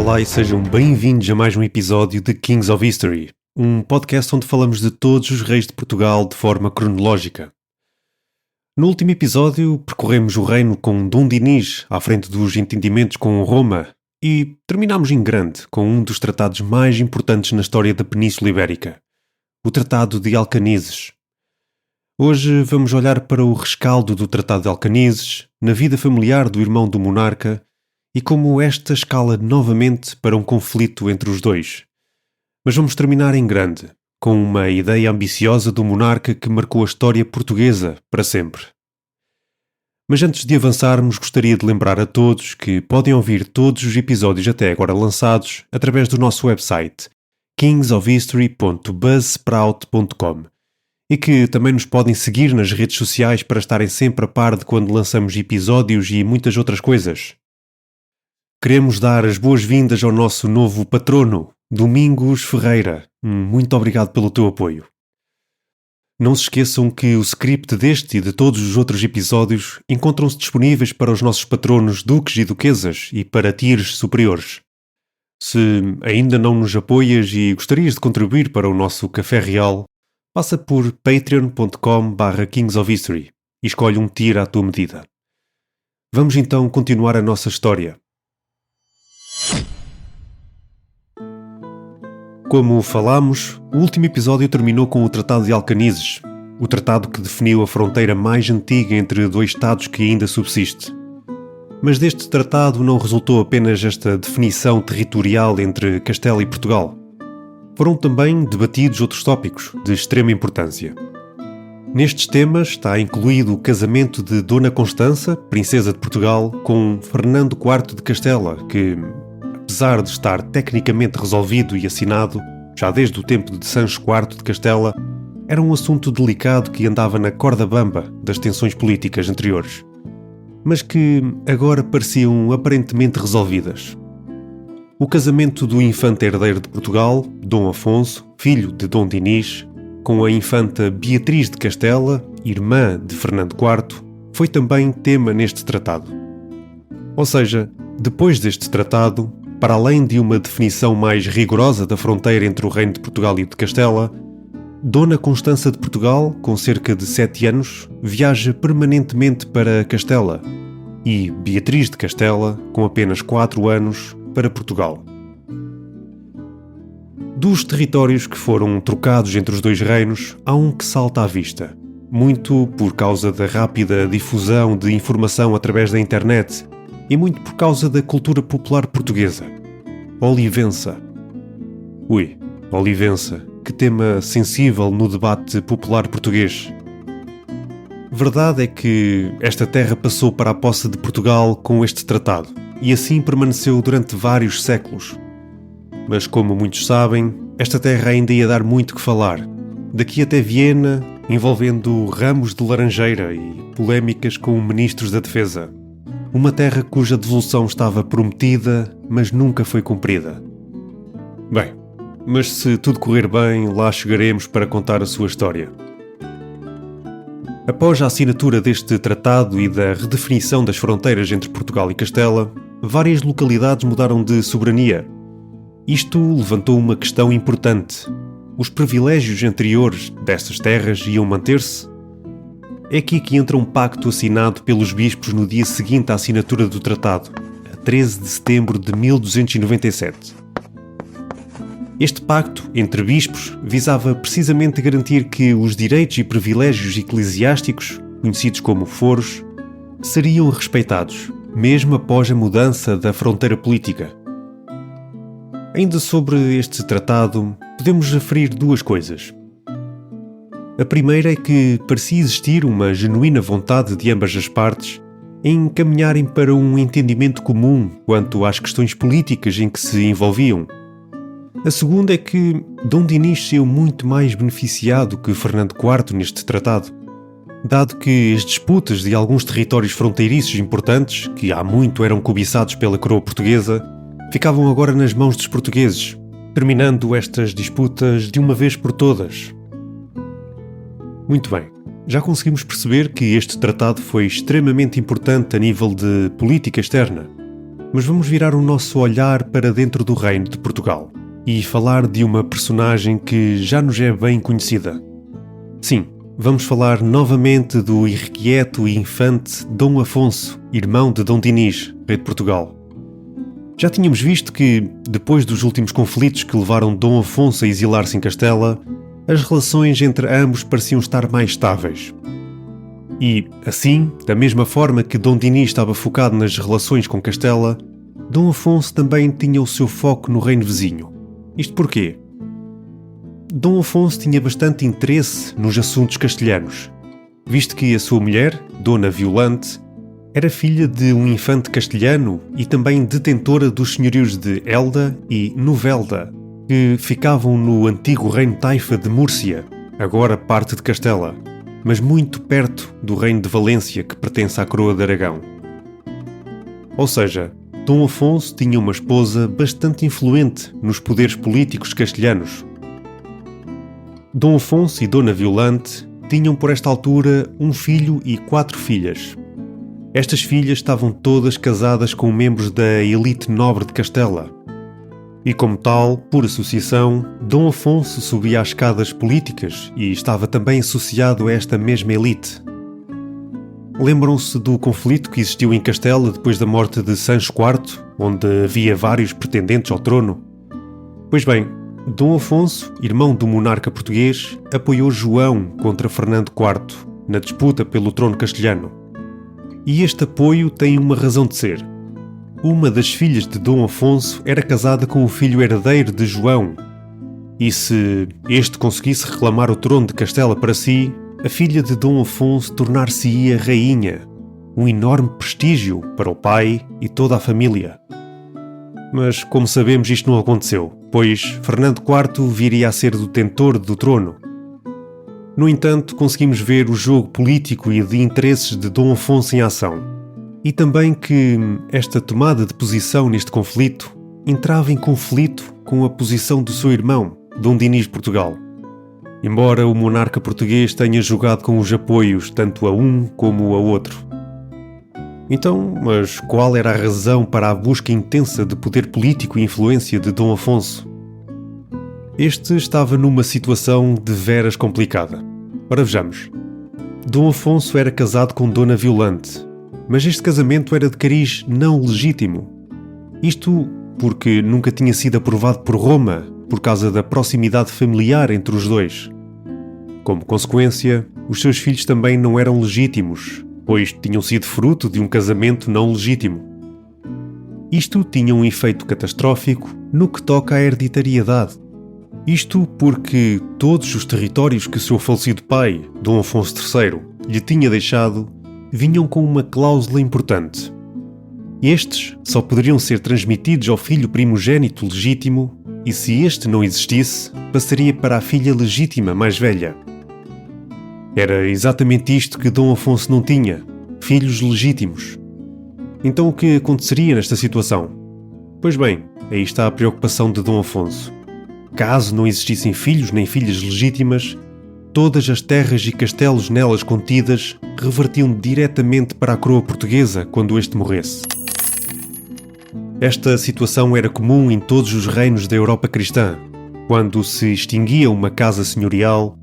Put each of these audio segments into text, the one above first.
Olá e sejam bem-vindos a mais um episódio de Kings of History, um podcast onde falamos de todos os reis de Portugal de forma cronológica. No último episódio percorremos o reino com Dom Dinis à frente dos entendimentos com Roma e terminamos em grande com um dos tratados mais importantes na história da Península Ibérica, o Tratado de Alcanises. Hoje vamos olhar para o rescaldo do Tratado de Alcanises, na vida familiar do irmão do monarca e como esta escala novamente para um conflito entre os dois. Mas vamos terminar em grande, com uma ideia ambiciosa do monarca que marcou a história portuguesa para sempre. Mas antes de avançarmos, gostaria de lembrar a todos que podem ouvir todos os episódios até agora lançados através do nosso website kingsofhistory.buzzsprout.com e que também nos podem seguir nas redes sociais para estarem sempre a par de quando lançamos episódios e muitas outras coisas. Queremos dar as boas-vindas ao nosso novo patrono, Domingos Ferreira. Muito obrigado pelo teu apoio. Não se esqueçam que o script deste e de todos os outros episódios encontram-se disponíveis para os nossos patronos duques e duquesas e para tiers superiores. Se ainda não nos apoias e gostarias de contribuir para o nosso Café Real, passa por patreon.com/kingsofhistory e escolhe um tier à tua medida. Vamos então continuar a nossa história. Como falámos, o último episódio terminou com o Tratado de Alcanises, o tratado que definiu a fronteira mais antiga entre dois estados que ainda subsiste. Mas deste tratado não resultou apenas esta definição territorial entre Castela e Portugal. Foram também debatidos outros tópicos de extrema importância. Nestes temas está incluído o casamento de Dona Constança, princesa de Portugal, com Fernando IV de Castela, que, apesar de estar tecnicamente resolvido e assinado, já desde o tempo de Sancho IV de Castela, era um assunto delicado que andava na corda bamba das tensões políticas anteriores, mas que agora pareciam aparentemente resolvidas. O casamento do infante herdeiro de Portugal, Dom Afonso, filho de Dom Dinis, com a infanta Beatriz de Castela, irmã de Fernando IV, foi também tema neste tratado. Ou seja, depois deste tratado, para além de uma definição mais rigorosa da fronteira entre o Reino de Portugal e de Castela, Dona Constança de Portugal, com cerca de 7 anos, viaja permanentemente para Castela e Beatriz de Castela, com apenas 4 anos, para Portugal. Dos territórios que foram trocados entre os dois reinos, há um que salta à vista, muito por causa da rápida difusão de informação através da internet e muito por causa da cultura popular portuguesa. Olivença. Olivença, que tema sensível no debate popular português. Verdade é que esta terra passou para a posse de Portugal com este tratado e assim permaneceu durante vários séculos. Mas como muitos sabem, esta terra ainda ia dar muito que falar. Daqui até Viena, envolvendo ramos de laranjeira e polémicas com ministros da defesa. Uma terra cuja devolução estava prometida, mas nunca foi cumprida. Bem, mas se tudo correr bem, lá chegaremos para contar a sua história. Após a assinatura deste tratado e da redefinição das fronteiras entre Portugal e Castela, várias localidades mudaram de soberania. Isto levantou uma questão importante. Os privilégios anteriores destas terras iam manter-se? É aqui que entra um pacto assinado pelos bispos no dia seguinte à assinatura do tratado, a 13 de setembro de 1297. Este pacto entre bispos visava precisamente garantir que os direitos e privilégios eclesiásticos, conhecidos como foros, seriam respeitados, mesmo após a mudança da fronteira política. Ainda sobre este tratado, podemos referir duas coisas. A primeira é que parecia existir uma genuína vontade de ambas as partes em caminharem para um entendimento comum quanto às questões políticas em que se envolviam. A segunda é que Dom Dinis saiu muito mais beneficiado que Fernando IV neste tratado, dado que as disputas de alguns territórios fronteiriços importantes, que há muito eram cobiçados pela coroa portuguesa, ficavam agora nas mãos dos portugueses, terminando estas disputas de uma vez por todas. Muito bem, já conseguimos perceber que este tratado foi extremamente importante a nível de política externa. Mas vamos virar o nosso olhar para dentro do reino de Portugal e falar de uma personagem que já nos é bem conhecida. Sim, vamos falar novamente do irrequieto e infante Dom Afonso, irmão de Dom Dinis, rei de Portugal. Já tínhamos visto que, depois dos últimos conflitos que levaram Dom Afonso a exilar-se em Castela, as relações entre ambos pareciam estar mais estáveis. E, assim, da mesma forma que Dom Dinis estava focado nas relações com Castela, Dom Afonso também tinha o seu foco no reino vizinho. Isto porquê? Dom Afonso tinha bastante interesse nos assuntos castelhanos, visto que a sua mulher, Dona Violante, era filha de um infante castelhano e também detentora dos senhorios de Elda e Novelda, que ficavam no antigo reino taifa de Múrcia, agora parte de Castela, mas muito perto do reino de Valência, que pertence à coroa de Aragão. Ou seja, Dom Afonso tinha uma esposa bastante influente nos poderes políticos castelhanos. Dom Afonso e Dona Violante tinham por esta altura um filho e 4 filhas. Estas filhas estavam todas casadas com membros da elite nobre de Castela. E como tal, por associação, Dom Afonso subia as escadas políticas e estava também associado a esta mesma elite. Lembram-se do conflito que existiu em Castela depois da morte de Sancho IV, onde havia vários pretendentes ao trono? Pois bem, Dom Afonso, irmão do monarca português, apoiou João contra Fernando IV na disputa pelo trono castelhano. E este apoio tem uma razão de ser. Uma das filhas de Dom Afonso era casada com o filho herdeiro de João, e se este conseguisse reclamar o trono de Castela para si, a filha de Dom Afonso tornar-se-ia rainha, um enorme prestígio para o pai e toda a família. Mas, como sabemos, isto não aconteceu, pois Fernando IV viria a ser detentor do trono. No entanto, conseguimos ver o jogo político e de interesses de Dom Afonso em ação. E também que esta tomada de posição neste conflito entrava em conflito com a posição do seu irmão, Dom Dinis de Portugal. Embora o monarca português tenha jogado com os apoios tanto a um como a outro. Então, mas qual era a razão para a busca intensa de poder político e influência de Dom Afonso? Este estava numa situação deveras complicada. Ora vejamos. Dom Afonso era casado com Dona Violante, mas este casamento era de cariz não legítimo. Isto porque nunca tinha sido aprovado por Roma, por causa da proximidade familiar entre os dois. Como consequência, os seus filhos também não eram legítimos, pois tinham sido fruto de um casamento não legítimo. Isto tinha um efeito catastrófico no que toca à hereditariedade. Isto porque todos os territórios que o seu falecido pai, Dom Afonso III, lhe tinha deixado, vinham com uma cláusula importante. Estes só poderiam ser transmitidos ao filho primogênito legítimo e, se este não existisse, passaria para a filha legítima mais velha. Era exatamente isto que Dom Afonso não tinha, filhos legítimos. Então o que aconteceria nesta situação? Pois bem, aí está a preocupação de Dom Afonso. Caso não existissem filhos nem filhas legítimas, todas as terras e castelos nelas contidas revertiam diretamente para a coroa portuguesa quando este morresse. Esta situação era comum em todos os reinos da Europa cristã. Quando se extinguia uma casa senhorial,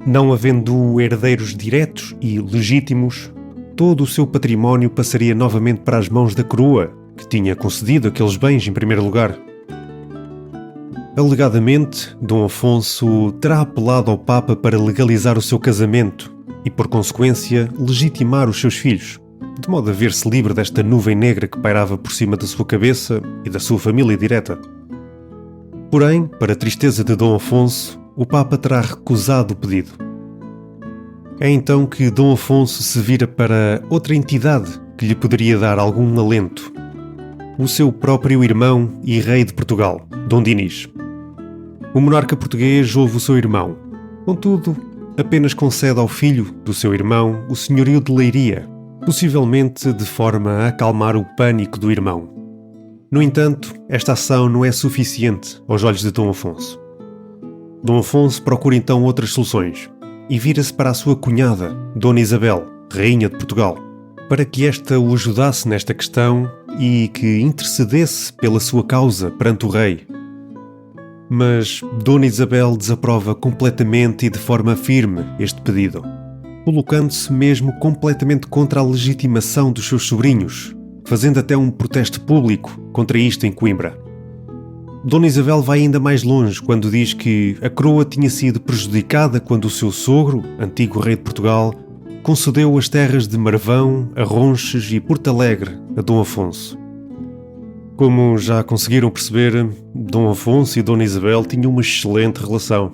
não havendo herdeiros diretos e legítimos, todo o seu património passaria novamente para as mãos da coroa, que tinha concedido aqueles bens em primeiro lugar. Alegadamente, Dom Afonso terá apelado ao Papa para legalizar o seu casamento e, por consequência, legitimar os seus filhos, de modo a ver-se livre desta nuvem negra que pairava por cima da sua cabeça e da sua família direta. Porém, para a tristeza de Dom Afonso, o Papa terá recusado o pedido. É então que Dom Afonso se vira para outra entidade que lhe poderia dar algum alento. O seu próprio irmão e rei de Portugal, Dom Dinis. O monarca português ouve o seu irmão. Contudo, apenas concede ao filho do seu irmão o senhorio de Leiria, possivelmente de forma a acalmar o pânico do irmão. No entanto, esta ação não é suficiente aos olhos de Dom Afonso. Dom Afonso procura então outras soluções e vira-se para a sua cunhada, Dona Isabel, rainha de Portugal. para que esta o ajudasse nesta questão e que intercedesse pela sua causa perante o rei. Mas Dona Isabel desaprova completamente e de forma firme este pedido, colocando-se mesmo completamente contra a legitimação dos seus sobrinhos, fazendo até um protesto público contra isto em Coimbra. Dona Isabel vai ainda mais longe quando diz que a coroa tinha sido prejudicada quando o seu sogro, antigo rei de Portugal, concedeu as terras de Marvão, Arronches e Porto Alegre a Dom Afonso. Como já conseguiram perceber, Dom Afonso e Dona Isabel tinham uma excelente relação.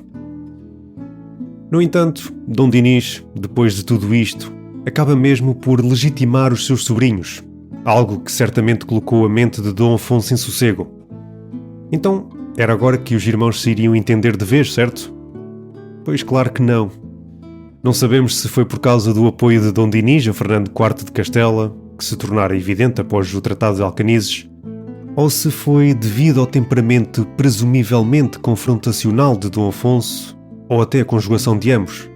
No entanto, Dom Dinis, depois de tudo isto, acaba mesmo por legitimar os seus sobrinhos, algo que certamente colocou a mente de Dom Afonso em sossego. Então, era agora que os irmãos se iriam entender de vez, certo? Pois claro que não. Não sabemos se foi por causa do apoio de Dom Dinis a Fernando IV de Castela, que se tornara evidente após o Tratado de Alcanises, ou se foi devido ao temperamento presumivelmente confrontacional de Dom Afonso, ou até a conjugação de ambos.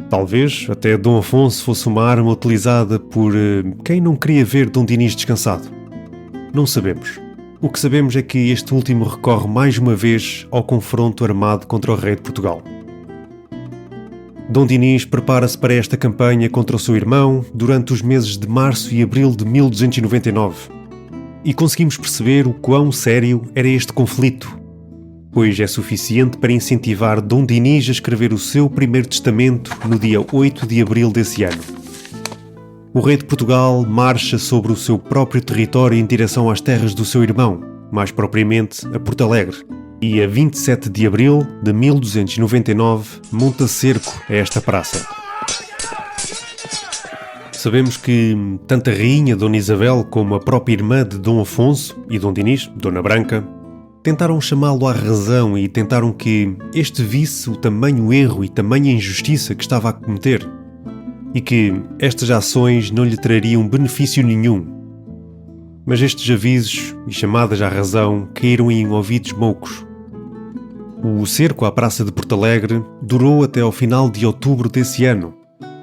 Talvez até Dom Afonso fosse uma arma utilizada por quem não queria ver Dom Dinis descansado. Não sabemos. O que sabemos é que este último recorre mais uma vez ao confronto armado contra o rei de Portugal. Dom Dinis prepara-se para esta campanha contra o seu irmão durante os meses de março e abril de 1299. E conseguimos perceber o quão sério era este conflito, pois é suficiente para incentivar Dom Dinis a escrever o seu primeiro testamento no dia 8 de abril desse ano. O rei de Portugal marcha sobre o seu próprio território em direção às terras do seu irmão, mais propriamente a Porto Alegre, e a 27 de abril de 1299 monta cerco a esta praça. Sabemos que tanto a rainha Dona Isabel como a própria irmã de Dom Afonso e Dom Dinis, Dona Branca, tentaram chamá-lo à razão e tentaram que este visse o tamanho erro e tamanha injustiça que estava a cometer e que estas ações não lhe trariam benefício nenhum. Mas estes avisos e chamadas à razão caíram em ouvidos moucos. O cerco à Praça de Porto Alegre durou até ao final de outubro desse ano,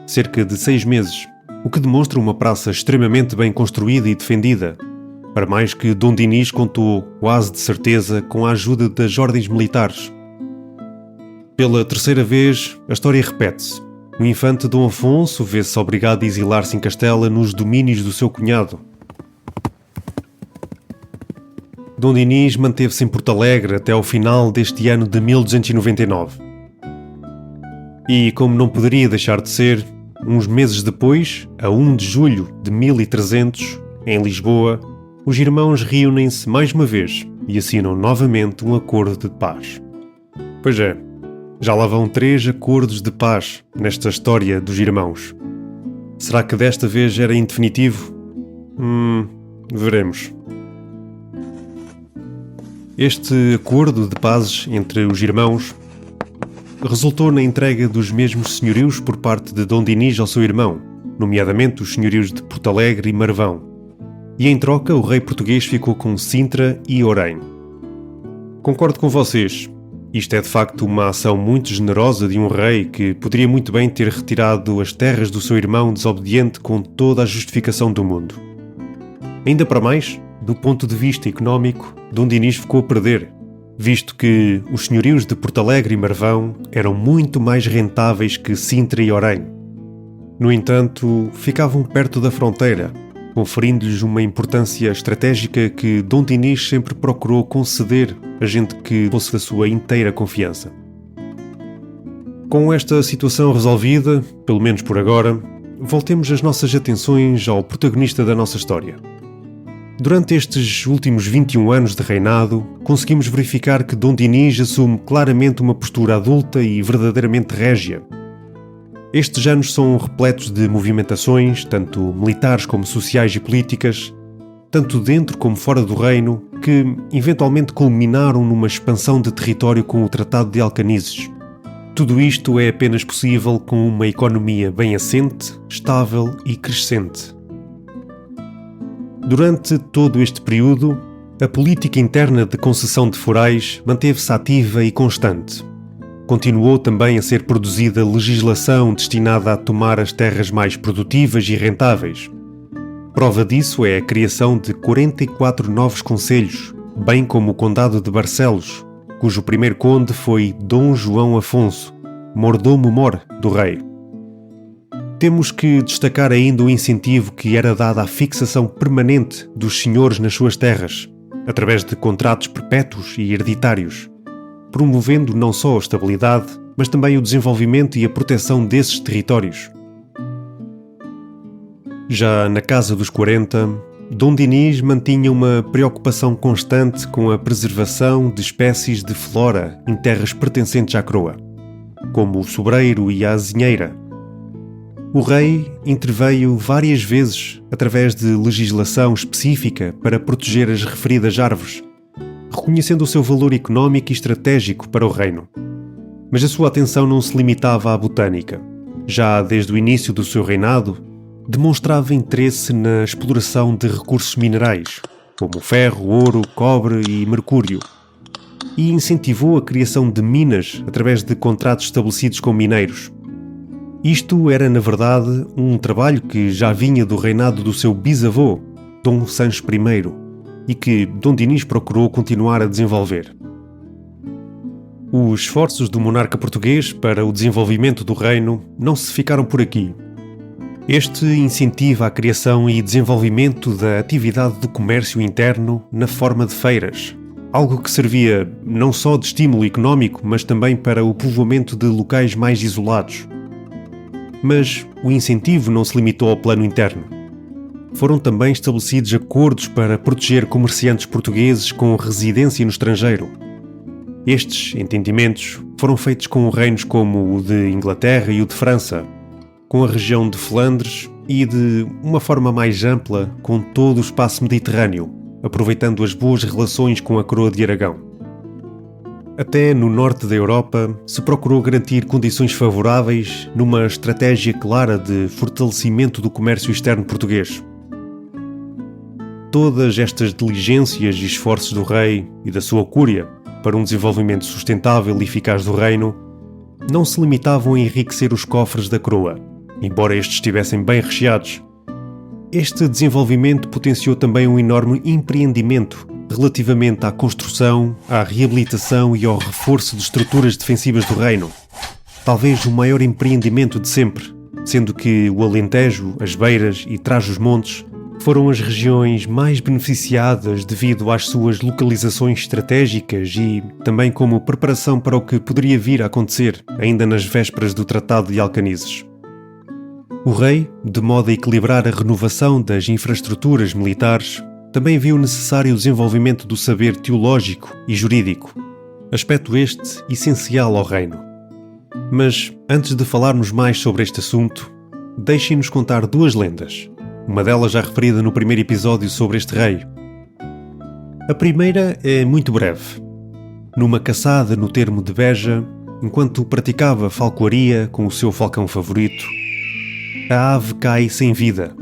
cerca de 6 meses, o que demonstra uma praça extremamente bem construída e defendida, para mais que Dom Dinis contou, quase de certeza, com a ajuda das ordens militares. Pela terceira vez, a história repete-se. O infante Dom Afonso vê-se obrigado a exilar-se em Castela nos domínios do seu cunhado. Dom Dinis manteve-se em Porto Alegre até ao final deste ano de 1299. E, como não poderia deixar de ser, uns meses depois, a 1 de julho de 1300, em Lisboa, os irmãos reúnem-se mais uma vez e assinam novamente um acordo de paz. Pois é, já lá vão 3 acordos de paz nesta história dos irmãos. Será que desta vez era em definitivo? Veremos. Este acordo de pazes entre os irmãos resultou na entrega dos mesmos senhorios por parte de Dom Dinis ao seu irmão, nomeadamente os senhorios de Porto Alegre e Marvão. E em troca o rei português ficou com Sintra e Orém. Concordo com vocês. Isto é de facto uma ação muito generosa de um rei que poderia muito bem ter retirado as terras do seu irmão desobediente com toda a justificação do mundo. Ainda para mais, do ponto de vista económico, Dom Dinis ficou a perder, visto que os senhorios de Porto Alegre e Marvão eram muito mais rentáveis que Sintra e Orém. No entanto, ficavam perto da fronteira, conferindo-lhes uma importância estratégica que Dom Dinis sempre procurou conceder a gente que fosse da sua inteira confiança. Com esta situação resolvida, pelo menos por agora, voltemos as nossas atenções ao protagonista da nossa história. Durante estes últimos 21 anos de reinado, conseguimos verificar que Dom Dinis assume claramente uma postura adulta e verdadeiramente régia. Estes anos são repletos de movimentações, tanto militares como sociais e políticas, tanto dentro como fora do reino, que eventualmente culminaram numa expansão de território com o Tratado de Alcanises. Tudo isto é apenas possível com uma economia bem assente, estável e crescente. Durante todo este período, a política interna de concessão de forais manteve-se ativa e constante, continuou também a ser produzida legislação destinada a tomar as terras mais produtivas e rentáveis. Prova disso é a criação de 44 novos concelhos, bem como o Condado de Barcelos, cujo primeiro conde foi Dom João Afonso, mordomo-mor do rei. Temos que destacar ainda o incentivo que era dado à fixação permanente dos senhores nas suas terras, através de contratos perpétuos e hereditários, promovendo não só a estabilidade, mas também o desenvolvimento e a proteção desses territórios. Já na Casa dos 40, Dom Dinis mantinha uma preocupação constante com a preservação de espécies de flora em terras pertencentes à coroa, como o sobreiro e a azinheira. O rei interveio várias vezes através de legislação específica para proteger as referidas árvores, reconhecendo o seu valor económico e estratégico para o reino. Mas a sua atenção não se limitava à botânica. Já desde o início do seu reinado, demonstrava interesse na exploração de recursos minerais, como ferro, ouro, cobre e mercúrio, e incentivou a criação de minas através de contratos estabelecidos com mineiros. Isto era, na verdade, um trabalho que já vinha do reinado do seu bisavô, Dom Sancho I, e que Dom Dinis procurou continuar a desenvolver. Os esforços do monarca português para o desenvolvimento do reino não se ficaram por aqui. Este incentiva a criação e desenvolvimento da atividade do comércio interno na forma de feiras, algo que servia não só de estímulo económico, mas também para o povoamento de locais mais isolados. Mas o incentivo não se limitou ao plano interno. Foram também estabelecidos acordos para proteger comerciantes portugueses com residência no estrangeiro. Estes entendimentos foram feitos com reinos como o de Inglaterra e o de França, com a região de Flandres e, de uma forma mais ampla, com todo o espaço mediterrâneo, aproveitando as boas relações com a coroa de Aragão. Até no norte da Europa se procurou garantir condições favoráveis numa estratégia clara de fortalecimento do comércio externo português. Todas estas diligências e esforços do rei e da sua cúria para um desenvolvimento sustentável e eficaz do reino não se limitavam a enriquecer os cofres da coroa, embora estes estivessem bem recheados. Este desenvolvimento potenciou também um enorme empreendimento relativamente à construção, à reabilitação e ao reforço de estruturas defensivas do reino. Talvez o maior empreendimento de sempre, sendo que o Alentejo, as Beiras e Trás-os-Montes foram as regiões mais beneficiadas devido às suas localizações estratégicas e também como preparação para o que poderia vir a acontecer ainda nas vésperas do Tratado de Alcanizes. O rei, de modo a equilibrar a renovação das infraestruturas militares, também viu necessário o desenvolvimento do saber teológico e jurídico, aspecto este essencial ao reino. Mas, antes de falarmos mais sobre este assunto, deixem-nos contar duas lendas, uma delas já referida no primeiro episódio sobre este rei. A primeira é muito breve. Numa caçada no termo de Beja, enquanto praticava falcoaria com o seu falcão favorito, a ave cai sem vida.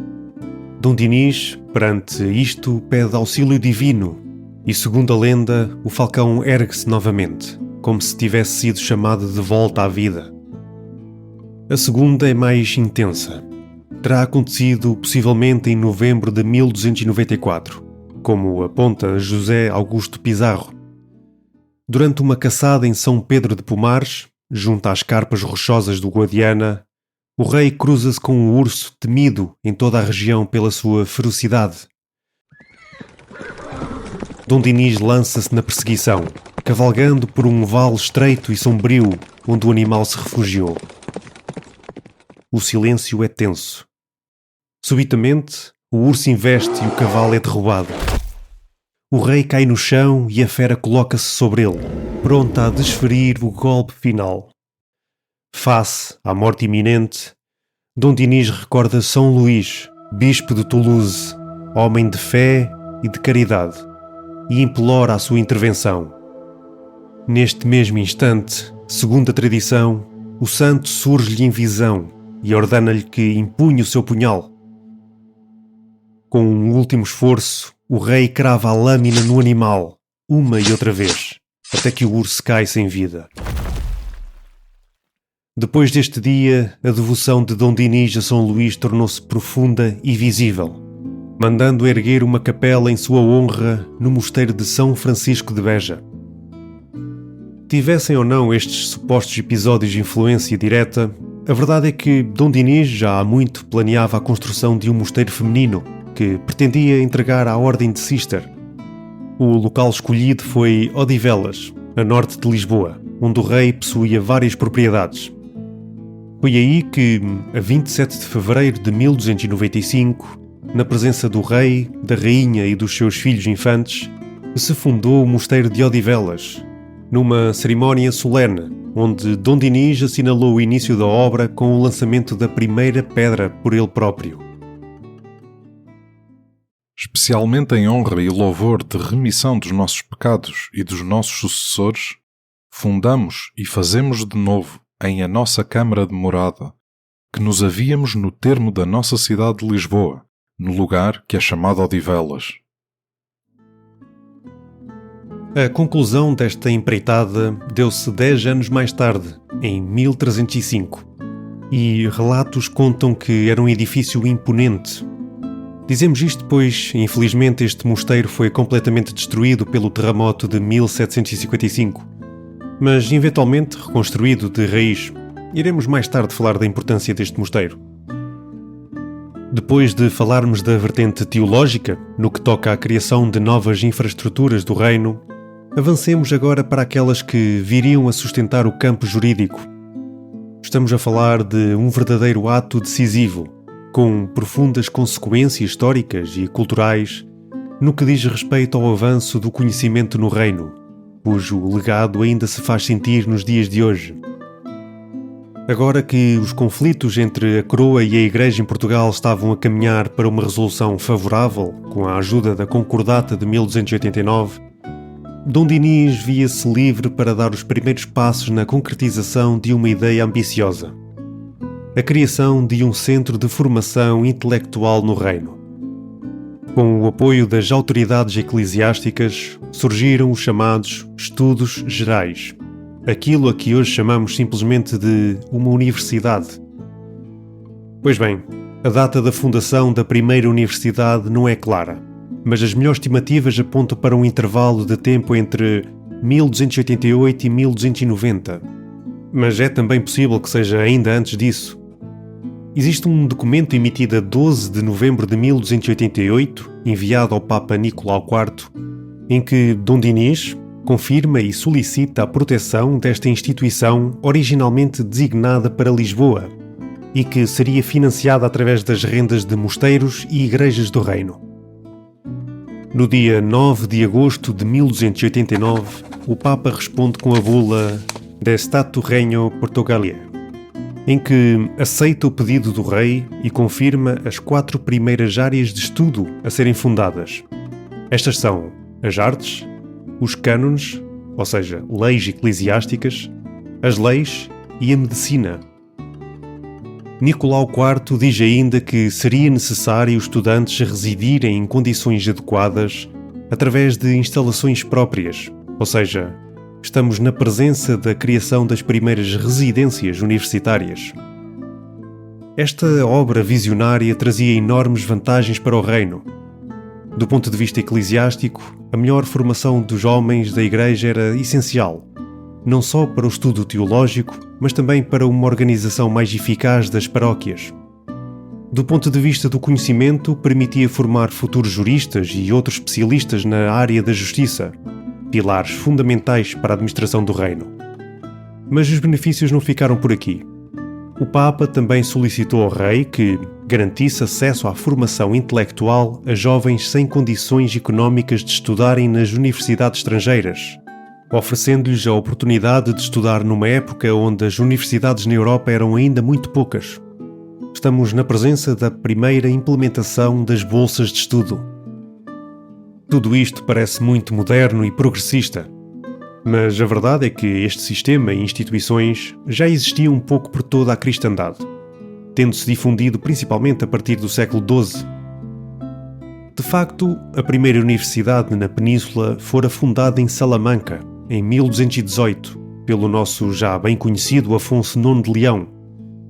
Dom Dinis, perante isto, pede auxílio divino e, segundo a lenda, o falcão ergue-se novamente, como se tivesse sido chamado de volta à vida. A segunda é mais intensa. Terá acontecido possivelmente em novembro de 1294, como aponta José Augusto Pizarro. Durante uma caçada em São Pedro de Pomares, junto às carpas rochosas do Guadiana, o rei cruza-se com um urso temido em toda a região pela sua ferocidade. Dom Dinis lança-se na perseguição, cavalgando por um vale estreito e sombrio onde o animal se refugiou. O silêncio é tenso. Subitamente, o urso investe e o cavalo é derrubado. O rei cai no chão e a fera coloca-se sobre ele, pronta a desferir o golpe final. Face à morte iminente, Dom Dinis recorda São Luís, bispo de Toulouse, homem de fé e de caridade, e implora a sua intervenção. Neste mesmo instante, segundo a tradição, o santo surge-lhe em visão e ordena-lhe que empunhe o seu punhal. Com um último esforço, o rei crava a lâmina no animal, uma e outra vez, até que o urso cai sem vida. Depois deste dia, a devoção de Dom Dinis a São Luís tornou-se profunda e visível, mandando erguer uma capela em sua honra no mosteiro de São Francisco de Beja. Tivessem ou não estes supostos episódios de influência direta, a verdade é que Dom Dinis já há muito planeava a construção de um mosteiro feminino que pretendia entregar à Ordem de Cister. O local escolhido foi Odivelas, a norte de Lisboa, onde o rei possuía várias propriedades. Foi aí que, a 27 de fevereiro de 1295, na presença do rei, da rainha e dos seus filhos infantes, se fundou o mosteiro de Odivelas, numa cerimónia solene, onde Dom Dinis assinalou o início da obra com o lançamento da primeira pedra por ele próprio. Especialmente em honra e louvor de remissão dos nossos pecados e dos nossos sucessores, fundamos e fazemos de novo em a nossa Câmara de Morada, que nos havíamos no termo da nossa cidade de Lisboa, no lugar que é chamado Odivelas. A conclusão desta empreitada deu-se 10 anos mais tarde, em 1305, e relatos contam que era um edifício imponente. Dizemos isto pois, infelizmente, este mosteiro foi completamente destruído pelo terremoto de 1755, mas eventualmente reconstruído de raiz. Iremos mais tarde falar da importância deste mosteiro. Depois de falarmos da vertente teológica, no que toca à criação de novas infraestruturas do reino, avancemos agora para aquelas que viriam a sustentar o campo jurídico. Estamos a falar de um verdadeiro ato decisivo, com profundas consequências históricas e culturais no que diz respeito ao avanço do conhecimento no reino, cujo legado ainda se faz sentir nos dias de hoje. Agora que os conflitos entre a coroa e a Igreja em Portugal estavam a caminhar para uma resolução favorável, com a ajuda da Concordata de 1289, Dom Dinis via-se livre para dar os primeiros passos na concretização de uma ideia ambiciosa: a criação de um centro de formação intelectual no reino. Com o apoio das autoridades eclesiásticas, surgiram os chamados Estudos Gerais, aquilo a que hoje chamamos simplesmente de uma universidade. Pois bem, a data da fundação da primeira universidade não é clara, mas as melhores estimativas apontam para um intervalo de tempo entre 1288 e 1290. Mas é também possível que seja ainda antes disso. Existe um documento emitido a 12 de novembro de 1288, enviado ao Papa Nicolau IV, em que Dom Dinis confirma e solicita a proteção desta instituição originalmente designada para Lisboa e que seria financiada através das rendas de mosteiros e igrejas do reino. No dia 9 de agosto de 1289, o Papa responde com a bula De Statu Regno Portugaliae, em que aceita o pedido do rei e confirma as 4 primeiras áreas de estudo a serem fundadas. Estas são as artes, os cânones, ou seja, leis eclesiásticas, as leis e a medicina. Nicolau IV diz ainda que seria necessário os estudantes residirem em condições adequadas através de instalações próprias, ou seja, estamos na presença da criação das primeiras residências universitárias. Esta obra visionária trazia enormes vantagens para o reino. Do ponto de vista eclesiástico, a melhor formação dos homens da Igreja era essencial, não só para o estudo teológico, mas também para uma organização mais eficaz das paróquias. Do ponto de vista do conhecimento, permitia formar futuros juristas e outros especialistas na área da justiça, pilares fundamentais para a administração do reino. Mas os benefícios não ficaram por aqui. O Papa também solicitou ao rei que garantisse acesso à formação intelectual a jovens sem condições económicas de estudarem nas universidades estrangeiras, oferecendo-lhes a oportunidade de estudar numa época onde as universidades na Europa eram ainda muito poucas. Estamos na presença da primeira implementação das bolsas de estudo. Tudo isto parece muito moderno e progressista, mas a verdade é que este sistema e instituições já existiam um pouco por toda a cristandade, tendo-se difundido principalmente a partir do século XII. De facto, a primeira universidade na Península fora fundada em Salamanca, em 1218, pelo nosso já bem conhecido Afonso IX de Leão,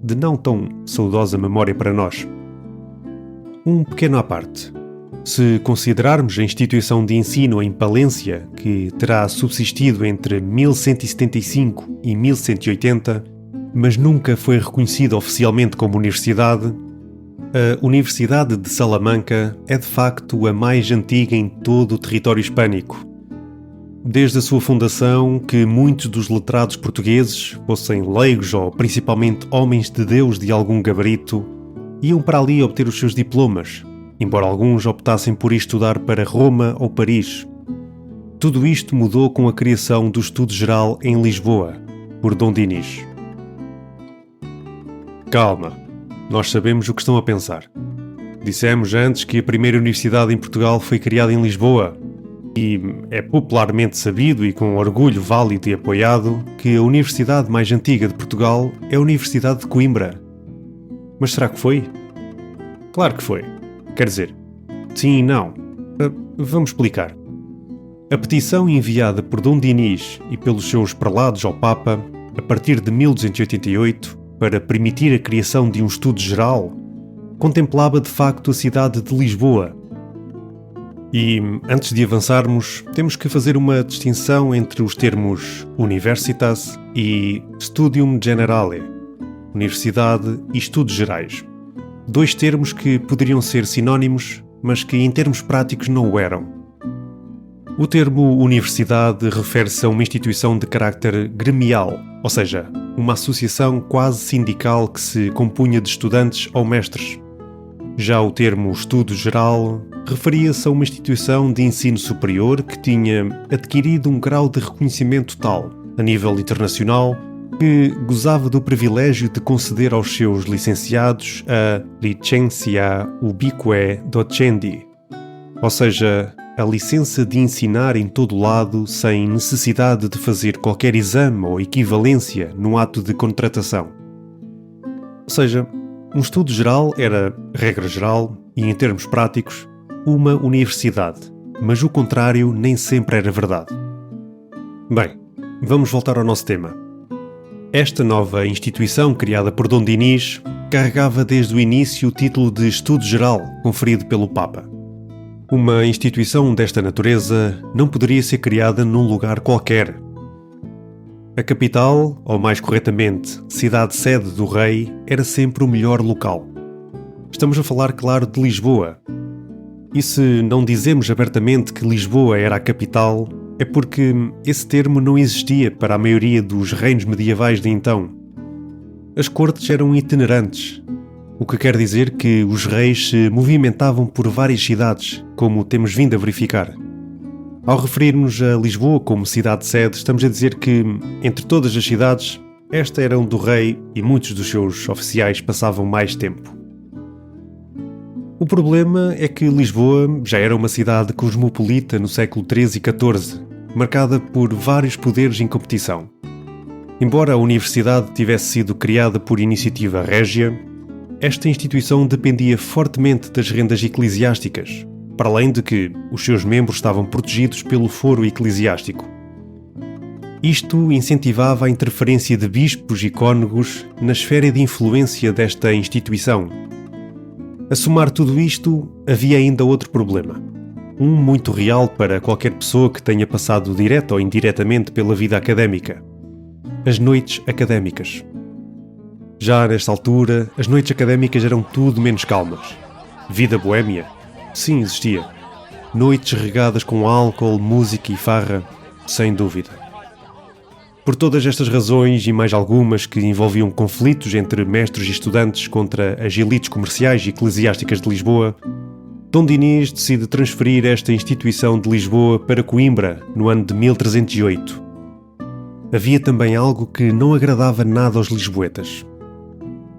de não tão saudosa memória para nós. Um pequeno à parte. Se considerarmos a instituição de ensino em Palência, que terá subsistido entre 1175 e 1180, mas nunca foi reconhecida oficialmente como universidade, a Universidade de Salamanca é de facto a mais antiga em todo o território hispânico. Desde a sua fundação, que muitos dos letrados portugueses, fossem leigos ou principalmente homens de Deus de algum gabarito, iam para ali obter os seus diplomas, embora alguns optassem por estudar para Roma ou Paris. Tudo isto mudou com a criação do Estudo Geral em Lisboa, por Dom Dinis. Calma, nós sabemos o que estão a pensar. Dissemos antes que a primeira universidade em Portugal foi criada em Lisboa, e é popularmente sabido e com orgulho válido e apoiado que a universidade mais antiga de Portugal é a Universidade de Coimbra. Mas será que foi? Claro que foi. Quer dizer, sim e não. Vamos explicar. A petição enviada por Dom Dinis e pelos seus prelados ao Papa, a partir de 1288, para permitir a criação de um estudo geral, contemplava de facto a cidade de Lisboa. E, antes de avançarmos, temos que fazer uma distinção entre os termos Universitas e Studium Generale, Universidade e Estudos Gerais. Dois termos que poderiam ser sinónimos, mas que em termos práticos não o eram. O termo universidade refere-se a uma instituição de carácter gremial, ou seja, uma associação quase sindical que se compunha de estudantes ou mestres. Já o termo estudo geral referia-se a uma instituição de ensino superior que tinha adquirido um grau de reconhecimento tal, a nível internacional, que gozava do privilégio de conceder aos seus licenciados a licencia ubique docendi, ou seja, a licença de ensinar em todo lado sem necessidade de fazer qualquer exame ou equivalência no ato de contratação. Ou seja, um estudo geral era, regra geral, e em termos práticos, uma universidade, mas o contrário nem sempre era verdade. Bem, vamos voltar ao nosso tema. Esta nova instituição, criada por Dom Dinis, carregava desde o início o título de Estudo Geral, conferido pelo Papa. Uma instituição desta natureza não poderia ser criada num lugar qualquer. A capital, ou mais corretamente, cidade-sede do rei, era sempre o melhor local. Estamos a falar, claro, de Lisboa. E se não dizemos abertamente que Lisboa era a capital, é porque esse termo não existia para a maioria dos reinos medievais de então. As cortes eram itinerantes, o que quer dizer que os reis se movimentavam por várias cidades, como temos vindo a verificar. Ao referirmos a Lisboa como cidade-sede, estamos a dizer que, entre todas as cidades, esta era onde o rei e muitos dos seus oficiais passavam mais tempo. O problema é que Lisboa já era uma cidade cosmopolita no século XIII e XIV, marcada por vários poderes em competição. Embora a universidade tivesse sido criada por iniciativa régia, esta instituição dependia fortemente das rendas eclesiásticas, para além de que os seus membros estavam protegidos pelo foro eclesiástico. Isto incentivava a interferência de bispos e cônegos na esfera de influência desta instituição. A somar tudo isto, havia ainda outro problema. Um muito real para qualquer pessoa que tenha passado direta ou indiretamente pela vida académica. As noites académicas. Já nesta altura, as noites académicas eram tudo menos calmas. Vida boémia? Sim, existia. Noites regadas com álcool, música e farra? Sem dúvida. Por todas estas razões e mais algumas que envolviam conflitos entre mestres e estudantes contra as elites comerciais e eclesiásticas de Lisboa, Dom Dinis decide transferir esta instituição de Lisboa para Coimbra no ano de 1308. Havia também algo que não agradava nada aos lisboetas.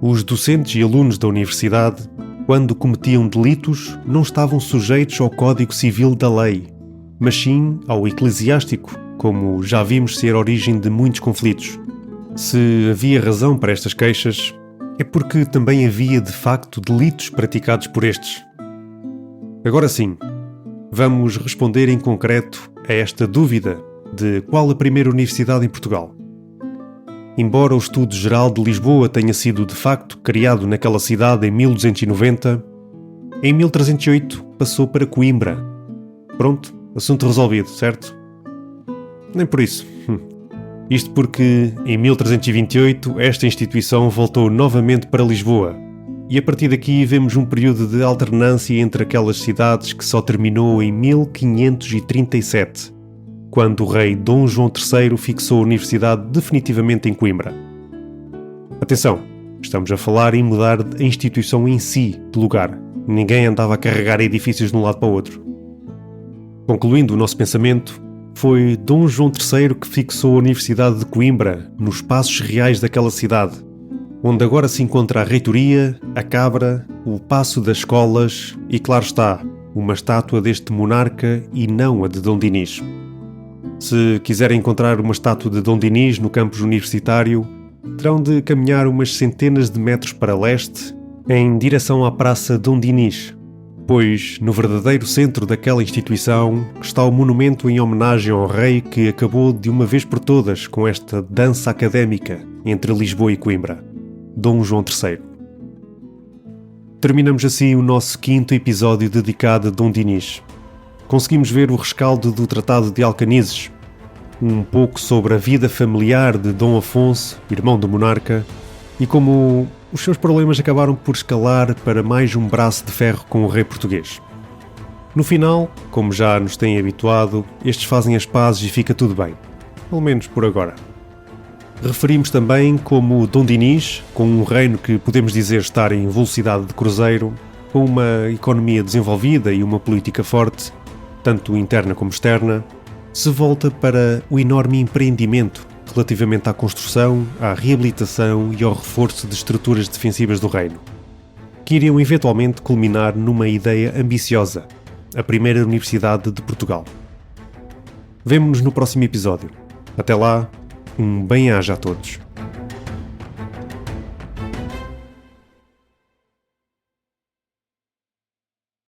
Os docentes e alunos da universidade, quando cometiam delitos, não estavam sujeitos ao Código Civil da lei, mas sim ao eclesiástico, como já vimos ser a origem de muitos conflitos. Se havia razão para estas queixas, é porque também havia de facto delitos praticados por estes. Agora sim, vamos responder em concreto a esta dúvida de qual a primeira universidade em Portugal. Embora o Estudo Geral de Lisboa tenha sido de facto criado naquela cidade em 1290, em 1308 passou para Coimbra. Pronto, assunto resolvido, certo? Nem por isso. Isto porque, em 1328, esta instituição voltou novamente para Lisboa. E a partir daqui vemos um período de alternância entre aquelas cidades que só terminou em 1537, quando o rei Dom João III fixou a universidade definitivamente em Coimbra. Atenção, estamos a falar em mudar a instituição em si de lugar. Ninguém andava a carregar edifícios de um lado para o outro. Concluindo o nosso pensamento, foi Dom João III que fixou a Universidade de Coimbra nos passos reais daquela cidade, onde agora se encontra a reitoria, a cabra, o paço das escolas e, claro está, uma estátua deste monarca e não a de Dom Dinis. Se quiserem encontrar uma estátua de Dom Dinis no campus universitário, terão de caminhar umas centenas de metros para leste, em direção à Praça Dom Dinis, pois no verdadeiro centro daquela instituição está o monumento em homenagem ao rei que acabou de uma vez por todas com esta dança académica entre Lisboa e Coimbra, Dom João III. Terminamos assim o nosso 5º episódio dedicado a Dom Dinis. Conseguimos ver o rescaldo do Tratado de Alcanises, um pouco sobre a vida familiar de Dom Afonso, irmão do monarca, e como os seus problemas acabaram por escalar para mais um braço de ferro com o rei português. No final, como já nos têm habituado, estes fazem as pazes e fica tudo bem, pelo menos por agora. Referimos também como Dom Dinis, com um reino que podemos dizer estar em velocidade de cruzeiro, com uma economia desenvolvida e uma política forte, tanto interna como externa, se volta para o enorme empreendimento relativamente à construção, à reabilitação e ao reforço de estruturas defensivas do reino, que iriam eventualmente culminar numa ideia ambiciosa, a primeira Universidade de Portugal. Vemo-nos no próximo episódio. Até lá, um bem-aja a todos.